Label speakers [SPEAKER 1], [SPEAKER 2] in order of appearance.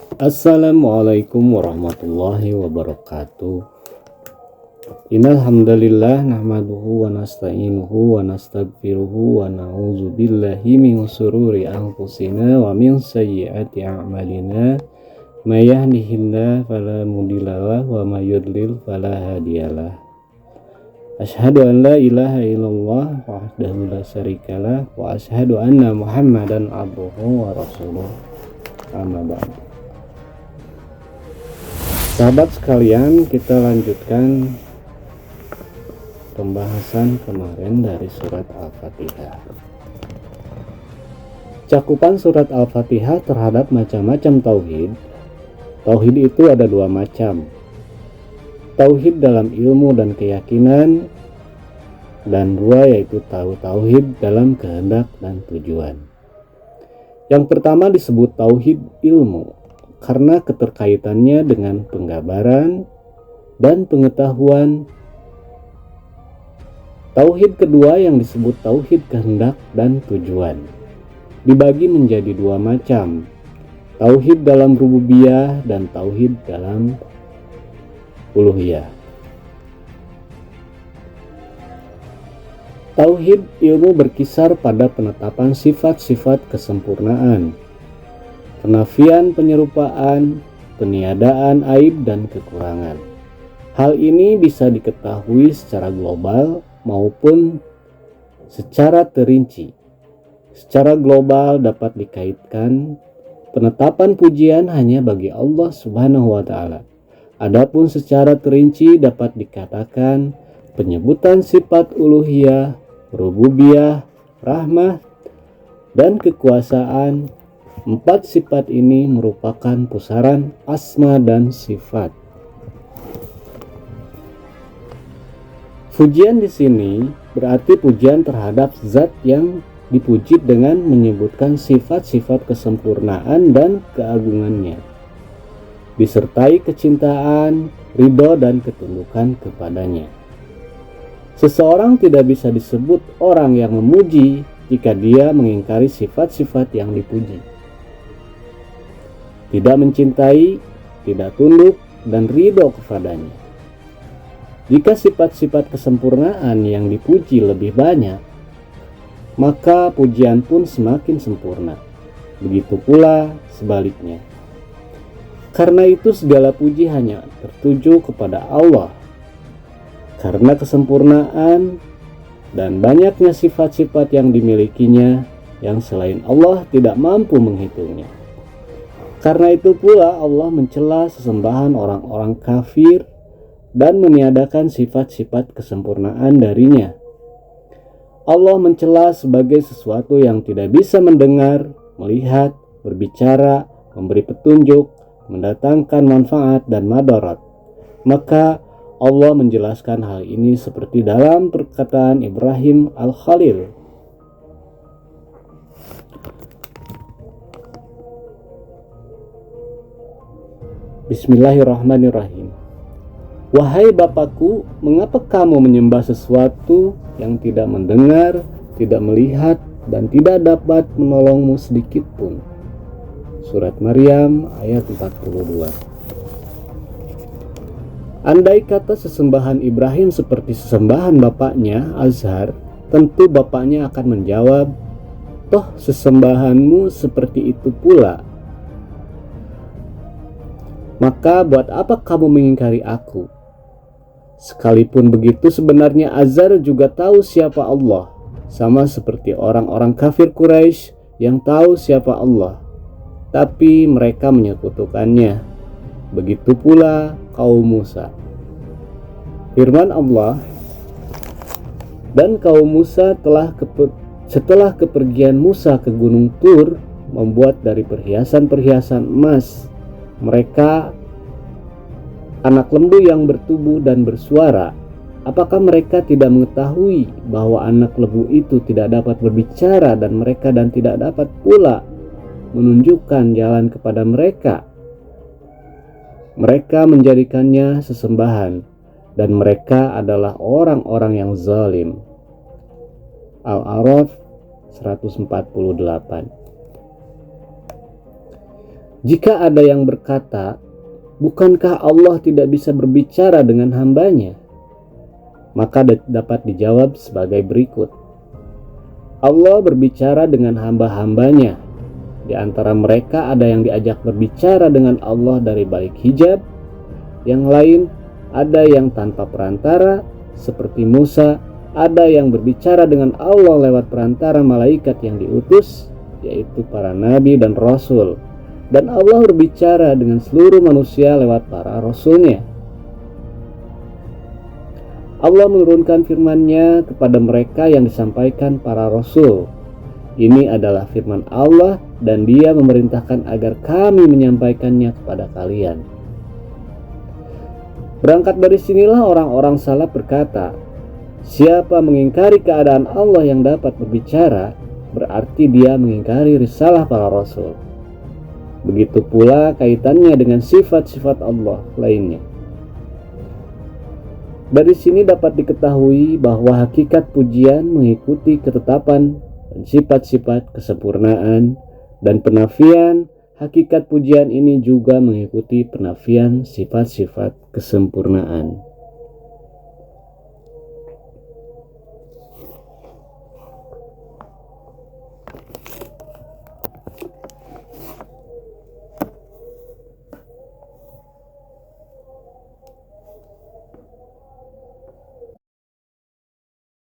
[SPEAKER 1] Assalamualaikum warahmatullahi wabarakatuh. Innal hamdalillah nahmaduhu wa nasta'inuhu wa nastaghfiruhu wa na'udzu billahi min shururi anfusina wa min sayyiati a'malina. May yahdihillahu fala mudhillalah wa may yudlil fala hadiyalah. Asyhadu an la ilaha illallah wahdahu la syarikalah wa asyhadu anna Muhammadan abduhu wa rasuluh. Amma ba'du. Sahabat sekalian, kita lanjutkan pembahasan kemarin dari surat Al-Fatihah. Cakupan surat Al-Fatihah terhadap macam-macam tauhid. Tauhid itu ada dua macam. Tauhid dalam ilmu dan keyakinan, dan dua yaitu tauhid dalam kehendak dan tujuan. Yang pertama disebut tauhid ilmu karena keterkaitannya dengan penggambaran dan pengetahuan. Tauhid kedua yang disebut tauhid kehendak dan tujuan dibagi menjadi dua macam, tauhid dalam rububiyah dan tauhid dalam uluhiyah. Tauhid ilmu berkisar pada penetapan sifat-sifat kesempurnaan, penafian penyerupaan, peniadaan aib dan kekurangan. Hal ini bisa diketahui secara global maupun secara terinci. Secara global dapat dikaitkan penetapan pujian hanya bagi Allah Subhanahu wa taala. Adapun secara terinci dapat dikatakan penyebutan sifat uluhiyah, rububiyah, rahmah, dan kekuasaan. Empat sifat ini merupakan pusaran asma dan sifat. Pujian di sini berarti pujian terhadap zat yang dipuji dengan menyebutkan sifat-sifat kesempurnaan dan keagungannya, disertai kecintaan, ridho, dan ketundukan kepadanya. Seseorang tidak bisa disebut orang yang memuji jika dia mengingkari sifat-sifat yang dipuji, tidak mencintai, tidak tunduk, dan ridho kepadanya. Jika sifat-sifat kesempurnaan yang dipuji lebih banyak, maka pujian pun semakin sempurna. Begitu pula sebaliknya. Karena itu segala puji hanya tertuju kepada Allah. Karena kesempurnaan dan banyaknya sifat-sifat yang dimilikinya yang selain Allah tidak mampu menghitungnya. Karena itu pula Allah mencela sesembahan orang-orang kafir dan meniadakan sifat-sifat kesempurnaan darinya. Allah mencela sebagai sesuatu yang tidak bisa mendengar, melihat, berbicara, memberi petunjuk, mendatangkan manfaat dan madarat. Maka Allah menjelaskan hal ini seperti dalam perkataan Ibrahim Al-Khalil. Bismillahirrahmanirrahim. Wahai Bapakku, mengapa kamu menyembah sesuatu yang tidak mendengar, tidak melihat, dan tidak dapat menolongmu sedikit pun? Surat Maryam ayat 42. Andai kata sesembahan Ibrahim seperti sesembahan bapaknya Azhar, tentu bapaknya akan menjawab, toh sesembahanmu seperti itu pula. Maka buat apa kamu mengingkari aku? Sekalipun begitu, sebenarnya Azhar juga tahu siapa Allah, sama seperti orang-orang kafir Quraisy yang tahu siapa Allah, tapi mereka menyekutukannya. Begitu pula kaum Musa. Firman Allah, dan kaum Musa setelah kepergian Musa ke Gunung Tur membuat dari perhiasan-perhiasan emas mereka anak lembu yang bertubuh dan bersuara. Apakah mereka tidak mengetahui bahwa anak lembu itu tidak dapat berbicara dan tidak dapat pula menunjukkan jalan kepada mereka? Mereka menjadikannya sesembahan dan mereka adalah orang-orang yang zalim. Al-A'raf 148. Jika ada yang berkata, bukankah Allah tidak bisa berbicara dengan hambanya? Maka dapat dijawab sebagai berikut. Allah berbicara dengan hamba-hambanya. Di antara mereka ada yang diajak berbicara dengan Allah dari balik hijab. Yang lain ada yang tanpa perantara seperti Musa. Ada yang berbicara dengan Allah lewat perantara malaikat yang diutus, yaitu para nabi dan rasul. Dan Allah berbicara dengan seluruh manusia lewat para rasulnya. Allah menurunkan firman-Nya kepada mereka yang disampaikan para rasul. Ini adalah firman Allah dan Dia memerintahkan agar kami menyampaikannya kepada kalian. Berangkat dari sinilah orang-orang salaf berkata, siapa mengingkari keadaan Allah yang dapat berbicara, berarti dia mengingkari risalah para rasul. Begitu pula kaitannya dengan sifat-sifat Allah lainnya. Dari sini dapat diketahui bahwa hakikat pujian mengikuti ketetapan dan sifat-sifat kesempurnaan, dan penafian hakikat pujian ini juga mengikuti penafian sifat-sifat kesempurnaan.